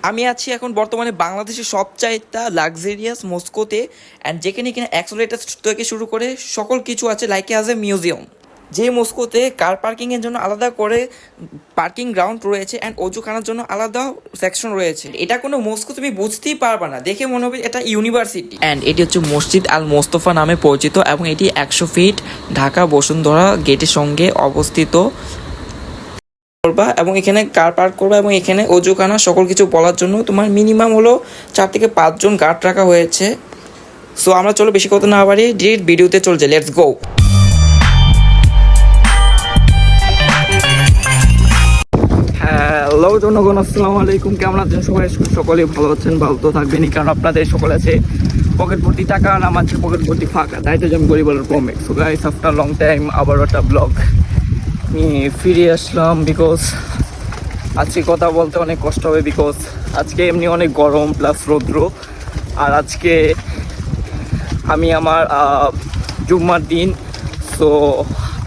আমি আছি এখন বর্তমানে বাংলাদেশের সবচাইতে লাক্সারিয়াস মস্কোতে, অ্যান্ড যেখানে কিনা অ্যাক্সেলারেটর থেকে শুরু করে সকল কিছু আছে লাইক অ্যাজ এ মিউজিয়াম। যে মস্কোতে কার পার্কিংয়ের জন্য আলাদা করে পার্কিং গ্রাউন্ড রয়েছে অ্যান্ড অজুখানার জন্য আলাদা সেকশন রয়েছে। এটা কোনো মস্কো তুমি বুঝতেই পারবা না, দেখে মনে হবে এটা ইউনিভার্সিটি। অ্যান্ড এটি হচ্ছে মসজিদ আল মোস্তফা নামে পরিচিত এবং এটি 100 ফিট ঢাকা বসুন্ধরা গেটের সঙ্গে অবস্থিত করবা এবং এখানে কার পার্ক করবা এবং এখানে অজুখানা সকল কিছু বলার জন্য তোমার মিনিমাম হলো 4 থেকে 5 জন গার্ড রাখা হয়েছে। সো আমরা চলো বেশি কথা না বাড়িয়ে ডিরেক্ট ভিডিওতে চলে যাই, লেটস গো। হ্যালো জনগণ, আসসালামু আলাইকুম। কেমন আছেন সবাই? সকলেই ভালো আছেন, ভালো তো থাকবেনই, কারণ আপনাদের সকলে আছে পকেট ভর্তি টাকা আর আমার পকেট ভর্তি ফাঁকা, তাই তো আমি গরিব বলার প্রমেক। So guys, after long time আবার একটা ব্লগ নিয়ে ফিরে আসলাম, বিকজ আজকে কথা বলতে অনেক কষ্ট হবে, বিকজ আজকে এমনি অনেক গরম প্লাস রৌদ্র। আর আজকে আমি আমার জুম্মার দিন, সো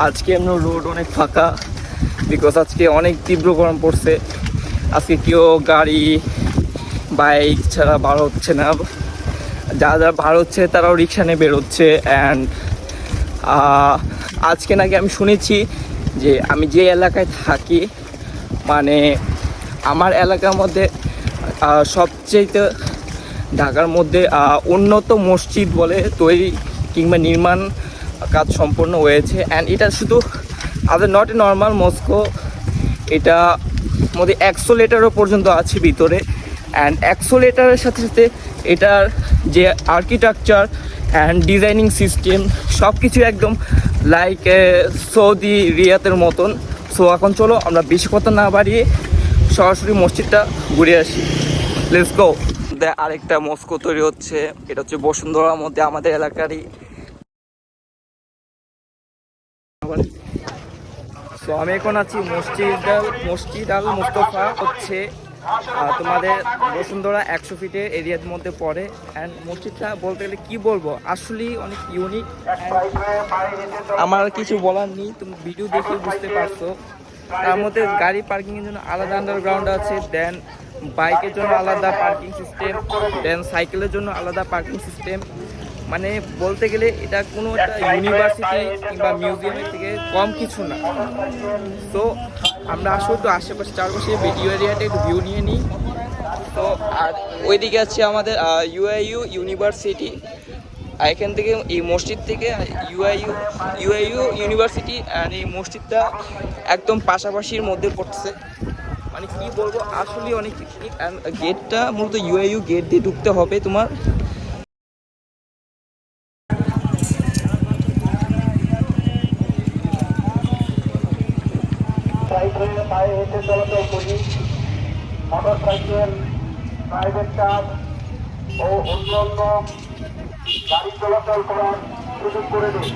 আজকে এমনি রোড অনেক ফাঁকা, বিকজ আজকে অনেক তীব্র গরম পড়ছে। আজকে কেউ গাড়ি বাইক ছাড়া বার হচ্ছে না, যারা বার হচ্ছে তারাও রিক্সা নিয়ে বেরোচ্ছে। অ্যান্ড আজকে নাকি আমি শুনেছি যে আমি যে এলাকায় থাকি, মানে আমার এলাকার মধ্যে সবচেয়ে ঢাকার মধ্যে উন্নত মসজিদ বলে তৈরি কিংবা নির্মাণ কাজ সম্পন্ন হয়েছে। অ্যান্ড এটা শুধু নট এ নর্মাল মস্কো, এটা মধ্যে 100 লিটারও পর্যন্ত আছে ভিতরে। অ্যান্ড 100 লিটারের সাথে সাথে এটার যে আর্কিটেকচার অ্যান্ড ডিজাইনিং সিস্টেম সব কিছু একদম লাইক সৌদি রিয়াতের মতন। সো এখন চলো আমরা বেশি কথা না বাড়িয়ে সরাসরি মসজিদটা ঘুরে আসি, লেটস গো। আরেকটা মস্কো তৈরি হচ্ছে, এটা হচ্ছে বসুন্ধরার মধ্যে আমাদের এলাকারই। তো আমি এখন আছি মসজিদ আল মুস্তফা, হচ্ছে তোমাদের বসুন্ধরা 100 ফিটের এরিয়ার মধ্যে পড়ে। অ্যান্ড মসজিদটা বলতে গেলে কি বলবো, আসলেই অনেক ইউনিক। আমার কিছু বলার নেই, তুমি ভিডিও দেখে বুঝতে পারছো। তার মধ্যে গাড়ি পার্কিংয়ের জন্য আলাদা আন্ডারগ্রাউন্ড আছে, দেন বাইকের জন্য আলাদা পার্কিং সিস্টেম, দেন সাইকেলের জন্য আলাদা পার্কিং সিস্টেম। মানে বলতে গেলে এটা কোনো একটা ইউনিভার্সিটি কিংবা মিউজিয়ামের থেকে কম কিছু না। তো আমরা আসলে একটু আশেপাশে চারপাশে ভিডিও এরিয়াটা একটু ভিউ নিয়ে নিই। তো আর ওইদিকে আছে আমাদের ইউআইইউ ইউনিভার্সিটি। এখান থেকে এই মসজিদ থেকে ইউআইইউ ইউনিভার্সিটি অ্যান্ড এই মসজিদটা একদম পাশাপাশির মধ্যে পড়ছে। মানে কি বলবো, আসলে অনেক গেটটা মূলত ইউআইইউ গেট দিয়ে ঢুকতে হবে তোমার। পায়ে হেঁটে চলাচল করি, মোটর সাইকেল, প্রাইভেট কার ও অন্যান্য গাড়ি চলাচল করার সুযোগ করে দিন।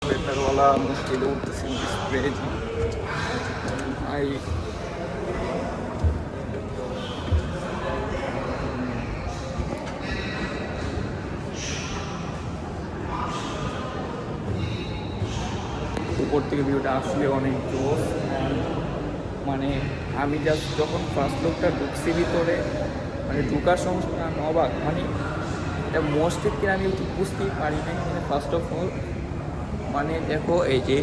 বেতারওয়ালা মসজিদে উঠতেছি, উপর থেকে ভিউটা আসলে অনেক জোর। মানে আমি জাস্ট যখন ফার্স্ট লোকটা ঢুকছি ভিতরে, মানে ঢুকার সমস্যা আমি অবাক, মানে এটা মসজিদ কিনা আমি একটু বুঝতেই পারি নাই। মানে ফার্স্ট অফ অল মানে দেখো এই যে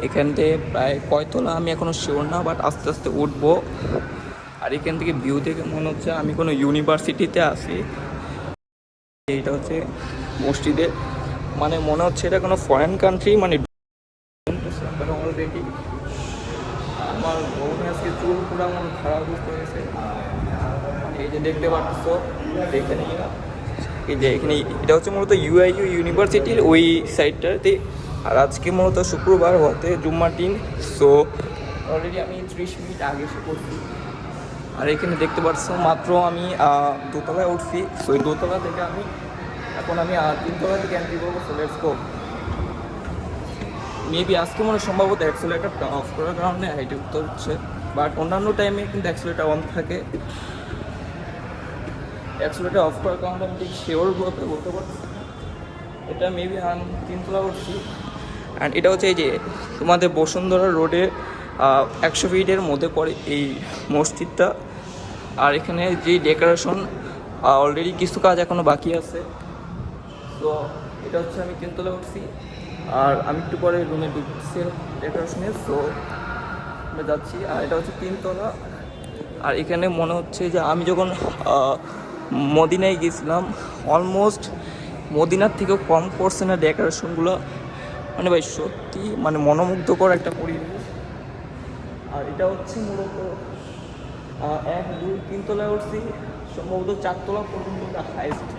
এখান থেকে প্রায় কয়তলা আমি এখনও শিওর না, বাট আস্তে আস্তে উঠবো। আর এখান থেকে ভিউ দেখে মনে হচ্ছে আমি কোনো ইউনিভার্সিটিতে আছি। এইটা হচ্ছে মসজিদে, মানে মনে হচ্ছে এটা কোনো ফরেন কান্ট্রি। মানে অলরেডি আমার গরমে আজকে চুল পুরো আমার খারাপ হয়ে গেছে। এই যে দেখতে পাচ্ছ এখানে, এই যে এখানে এটা হচ্ছে মূলত ইউআইইউ ইউনিভার্সিটির ওই সাইডটাতে। আর আজকে মূলত শুক্রবার হতে জুম্মার দিন, সো অলরেডি আমি 30 মিনিট আগে এসে পড়ছি। আর এখানে দেখতে পাচ্ছ মাত্র আমি দোতলায় উঠছি। সো এই দোতলা থেকে আমি এখন আমি 3 তলা থেকে এন্ট্রি করবো, সো লেটস গো। মেবি আজকে মনে হয় সম্ভবত অ্যাক্সেলেটারটা অফ করার কারণে হাইটে উঠতে হচ্ছে, বাট অন্যান্য টাইমে কিন্তু অ্যাক্সেলেটার অন থাকে। অ্যাক্সেলেটার অফ করার কারণে আমি ঠিক শিওর বলতে পারছি এটা মেবি আমি 3 তলা উঠছি। অ্যান্ড এটা হচ্ছে এই যে তোমাদের বসুন্ধরা রোডে 100 ফিটের মধ্যে পড়ে এই মসজিদটা। আর এখানে যে ডেকোরেশন অলরেডি কিছু কাজ এখনও বাকি আছে। তো এটা হচ্ছে আমি 3 তলা উঠছি, আর আমি একটু পরে রুমে ঢুকছি ডেকোরেশনে। সো আমরা যাচ্ছি, আর এটা হচ্ছে 3 তলা। আর এখানে মনে হচ্ছে যে আমি যখন মদিনায় গেছিলাম অলমোস্ট মদিনার থেকেও কম করছে না ডেকোরেশনগুলো, মানে ভাই সত্যি মানে মনোমুগ্ধকর একটা পরিবেশ। আর এটা হচ্ছে মূলত 1, 2, 3 তলায় উঠছি, সম্ভবত 4 তলা পর্যন্ত হাইস্ট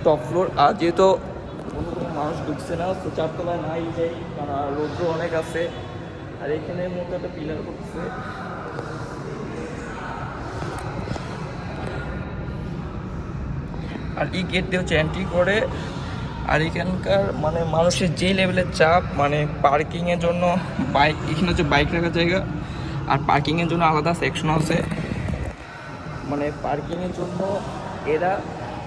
টপ ফ্লোর। আর যেহেতু কোনো মানুষ ঢুকছে না, তো 4 তলায় নাই যাই, কারণ রৌদ্র অনেক আছে। আর এখানে মতো একটা পিলার করছে। আর এই গেট দিয়ে হচ্ছে এন্ট্রি করে। আর এখানকার মানে মানুষের যে লেভেলের চাপ, মানে পার্কিংয়ের জন্য বাইক, এখানে হচ্ছে বাইক রাখার জায়গা, আর পার্কিংয়ের জন্য আলাদা সেকশন আছে। মানে পার্কিংয়ের জন্য এরা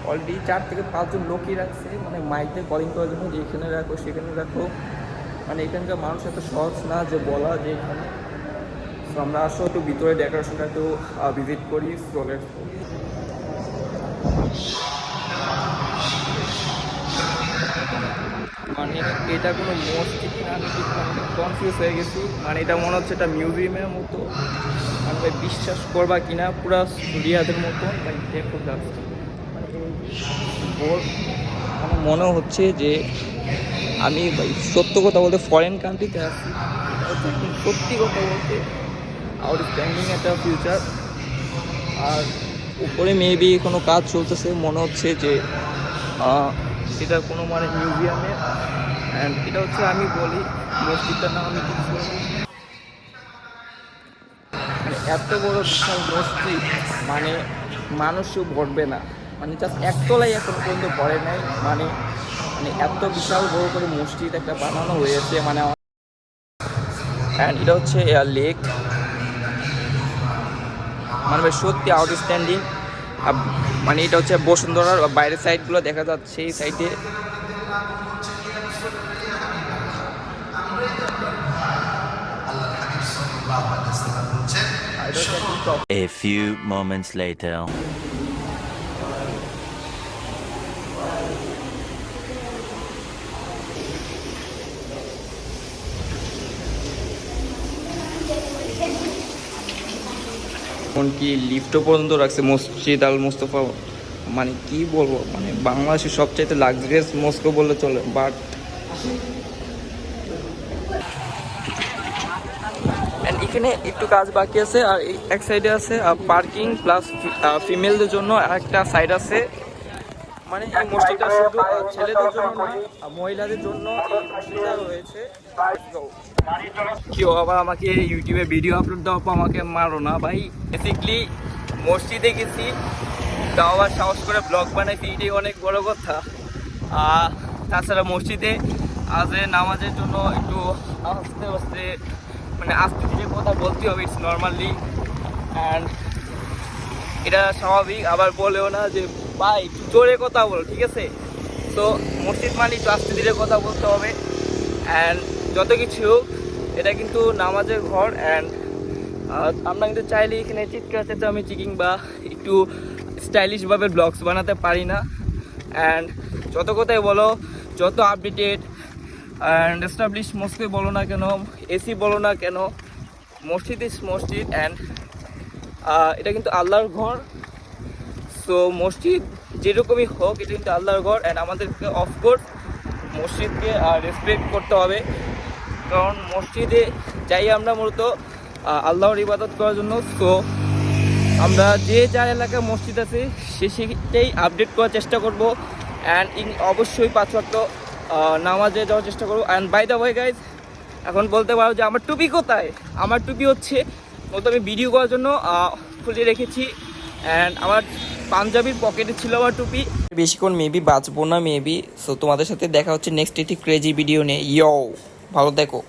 অলরেডি 4 থেকে 5 জন লোকই রাখছে, মানে মাইকে কলিং করার জন্য যে এখানে রাখো সেখানে রাখো। মানে এখানকার মানুষ এত সহজ না যে বলা যে এখানে। তো আমরা আসলে একটু ভিতরে ডেকোরেশনটা একটু ভিজিট করি। মানে এটা কোনো মসজিদ না, আমি কনফিউজ হয়ে গেছি। মানে এটা মনে হচ্ছে এটা মিউজিয়ামের মতো, মানে ভাই বিশ্বাস করবা কিনা পুরা রিয়াদের মতো ভাই। দেখো জাস্ট আমার মনে হচ্ছে যে আমি ভাই সত্য কথা বলতে ফরেন কান্ট্রিতে আছি। সত্যি কথা বলতে আউটস্ট্যান্ডিং একটা ফিউচার। আর উপরে মেবি কোনো কাজ চলতেছে, মনে হচ্ছে যে এটা কোনো মানে মিউজিয়ামে। অ্যান্ড এটা হচ্ছে আমি বলি মসজিদটার নাম আমি কিছু মানে এত বড় বিশাল মসজিদ, মানে মানুষও ভরবে না। মানে জাস্ট 1 তলায় এখনো পর্যন্ত ভরে নাই। মানে মানে এত বিশাল বড় করে মসজিদ একটা বানানো হয়েছে মানে। অ্যান্ড এটা হচ্ছে লেক, মানে ভাই সত্যি আউটস্ট্যান্ডিং। মানে এটা হচ্ছে বসুন্ধরার বাইরের সাইডগুলো দেখা যাচ্ছে এই সাইডে। A few moments later. এমনকি লিফটও পর্যন্ত রাখছে মসজিদ আল মুস্তফা। মানে কি বলবো, মানে বাংলাদেশের সবচাইতে লাক্সারিয়াস মস্কো বললে চলে। বাট এখানে একটু কাজ বাকি আছে। আর এক সাইডে আছে পার্কিং প্লাস ফিমেলদের জন্য একটা সাইড আছে। মানে এই মসজিদটা শুধু ছেলেদের জন্য নয়, মহিলাদের জন্য এই মসজিদটা রয়েছে। কেউ আবার আমাকে ইউটিউবে ভিডিও আপলোড দেওয়ার পর আমাকে মারো না ভাই। বেসিকলি মসজিদে গেছি, তাও আবার সাহস করে ব্লগ বানাইছি, এটাই অনেক বড় কথা। তাছাড়া মসজিদে নামাজের জন্য একটু আস্তে আস্তে মানে আস্তে ধীরে কথা বলতে হবে, ইটস নর্মালি। অ্যান্ড এটা স্বাভাবিক। আবার বলেও না যে ভাই জোরে কথা বলো, ঠিক আছে? তো মসজিদ মানে একটু আস্তে ধীরে কথা বলতে হবে। অ্যান্ড যত কিছু এটা কিন্তু নামাজের ঘর। অ্যান্ড আমরা কিন্তু চাইলে এখানে চিৎকার চেঁচামেচি আমি চিকিং বা একটু স্টাইলিশভাবে ব্লগস বানাতে পারি না। অ্যান্ড যত কথাই বলো, যত আপডেটেড অ্যান্ড এস্টাবলিশ মসজিদ বলো না কেন, এসি বলো না কেন, মসজিদ ইজ মসজিদ। অ্যান্ড এটা কিন্তু আল্লাহর ঘর। সো মসজিদ যেরকমই হোক, এটা কিন্তু আল্লাহর ঘর। অ্যান্ড আমাদেরকে অফকোর্স মসজিদকে রেসপেক্ট করতে হবে, কারণ মসজিদে যাই আমরা মূলত আল্লাহর ইবাদত করার জন্য। সো আমরা যে যার এলাকায় মসজিদ আছে সেটাই আপডেট করার চেষ্টা করব। অ্যান্ড অবশ্যই 5 ওয়াক্ত নামাজে যাওয়ার চেষ্টা করবো। And by the way guys, এখন বলতে পারো যে আমার টুপি কোথায়? আমার টুপি হচ্ছে মূলত আমি ভিডিও করার জন্য খুলে রেখেছি। অ্যান্ড আমার পাঞ্জাবির পকেটে ছিল আমার টুপি। বেশিক্ষণ মেবি বাঁচবো না মেবি। সো তোমাদের সাথে দেখা হচ্ছে নেক্সট একটি ক্রেজি ভিডিও নিয়ে। ইয়ো, ভালো দেখো।